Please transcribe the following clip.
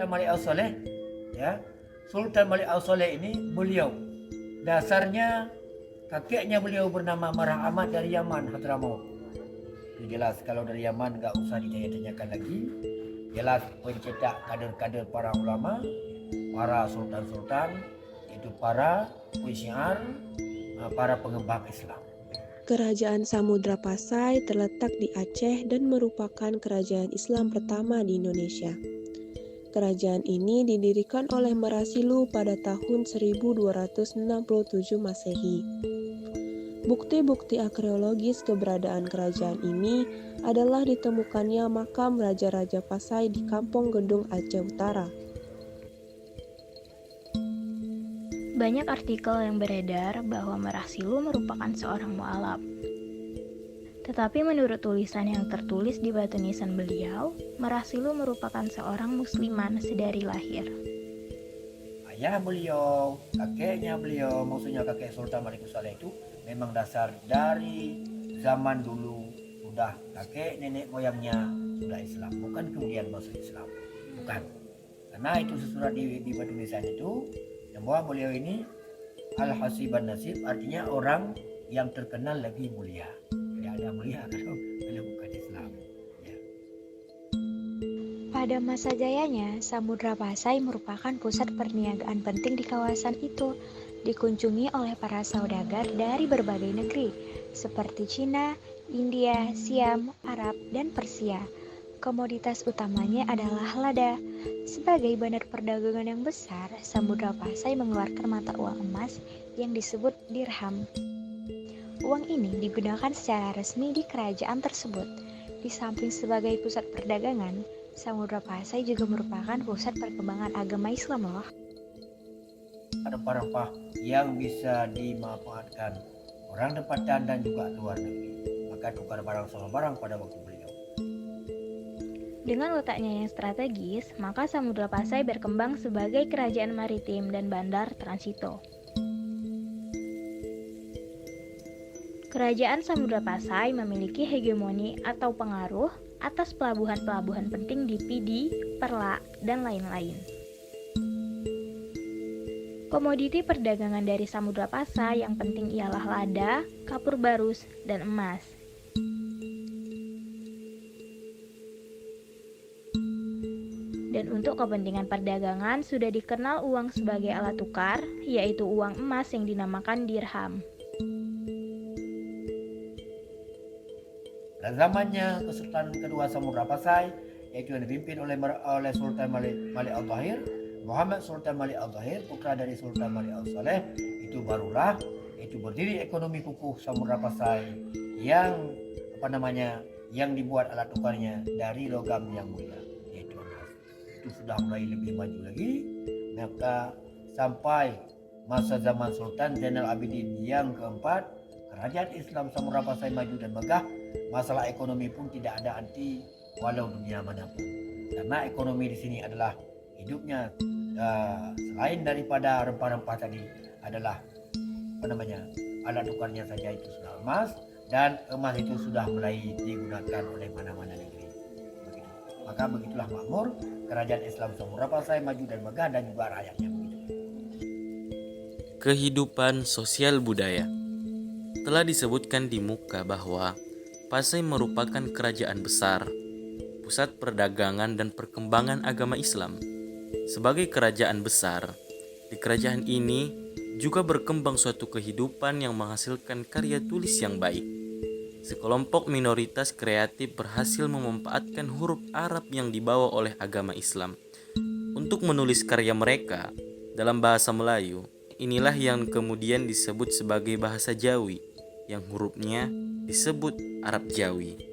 Sultan Malik Al-Saleh, ya. Sultan Malik Al-Saleh ini beliau dasarnya kakeknya beliau bernama Marah Ahmad dari Yaman, Hadramaut. Itu jelas kalau dari Yaman nggak usah ditanya-tanyakan lagi. Jelas pencetak kader-kader para ulama, para sultan-sultan, itu para penyiar, para pengembang Islam. Kerajaan Samudra Pasai terletak di Aceh dan merupakan kerajaan Islam pertama di Indonesia. Kerajaan ini didirikan oleh Marasilu pada tahun 1267 Masehi. Bukti-bukti arkeologis keberadaan kerajaan ini adalah ditemukannya makam Raja-Raja Pasai di Kampung Gedung Aceh Utara. Banyak artikel yang beredar bahwa Marasilu merupakan seorang mualaf. Tetapi menurut tulisan yang tertulis di batu nisan beliau, Marasilu merupakan seorang musliman sedari lahir. Ayah beliau, kakeknya beliau, maksudnya kakek Sultan Malik Al-Saleh itu memang dasar dari zaman dulu sudah kakek nenek moyangnya sudah Islam, bukan kemudian masuk Islam, bukan. Karena itu sesurat di batu nisan itu bahwa beliau ini Al-Hasiban Nasib, artinya orang yang terkenal lebih mulia. Tidak ada mulia kalau bukan Islam. Ya. Pada masa jayanya, Samudra Pasai merupakan pusat perniagaan penting di kawasan itu, dikunjungi oleh para saudagar dari berbagai negeri, seperti Cina, India, Siam, Arab, dan Persia. Komoditas utamanya adalah lada. Sebagai bandar perdagangan yang besar, Samudra Pasai mengeluarkan mata uang emas yang disebut dirham. Uang ini digunakan secara resmi di kerajaan tersebut. Di samping sebagai pusat perdagangan, Samudra Pasai juga merupakan pusat perkembangan agama Islam loh. Rempah-rempah yang bisa dimanfaatkan orang tempatan dan juga luar negeri. Maka tukar barang sama barang pada waktu beliau. Dengan letaknya yang strategis, maka Samudra Pasai berkembang sebagai kerajaan maritim dan bandar transito. Kerajaan Samudra Pasai memiliki hegemoni atau pengaruh atas pelabuhan-pelabuhan penting di Pidi, Perla, dan lain-lain. Komoditi perdagangan dari Samudra Pasai yang penting ialah lada, kapur barus, dan emas. Dan untuk kepentingan perdagangan sudah dikenal uang sebagai alat tukar, yaitu uang emas yang dinamakan dirham. Pada zamannya Kesultanan kedua Samudra Pasai, yaitu yang dipimpin oleh Sultan Malik Al-Zahir, Muhammad Sultan Malik Al-Zahir, putra dari Sultan Malik Al-Saleh, itu barulah itu berdiri ekonomi kukuh Samudra Pasai yang yang dibuat alat tukarnya dari logam yang mulia, yaitu emas. Itu sudah mulai lebih maju lagi, maka sampai masa zaman Sultan Zainal Abidin yang keempat, kerajaan Islam Samudra Pasai maju dan megah. Masalah ekonomi pun tidak ada anti walau dunia manapun, karena ekonomi di sini adalah hidupnya selain daripada rempah-rempah tadi adalah alat tukarnya saja itu sudah emas, dan emas itu sudah mulai digunakan oleh mana-mana negeri. Begitu. Maka begitulah makmur kerajaan Islam Samudra Pasai maju dan megah, dan juga rakyatnya begitu. Kehidupan sosial budaya. Telah disebutkan di muka bahwa Pasai merupakan kerajaan besar, pusat perdagangan dan perkembangan agama Islam. Sebagai kerajaan besar, di kerajaan ini juga berkembang suatu kehidupan yang menghasilkan karya tulis yang baik. Sekelompok minoritas kreatif berhasil memanfaatkan huruf Arab yang dibawa oleh agama Islam untuk menulis karya mereka dalam bahasa Melayu. Inilah yang kemudian disebut sebagai bahasa Jawi, yang hurufnya disebut Arab Jawi.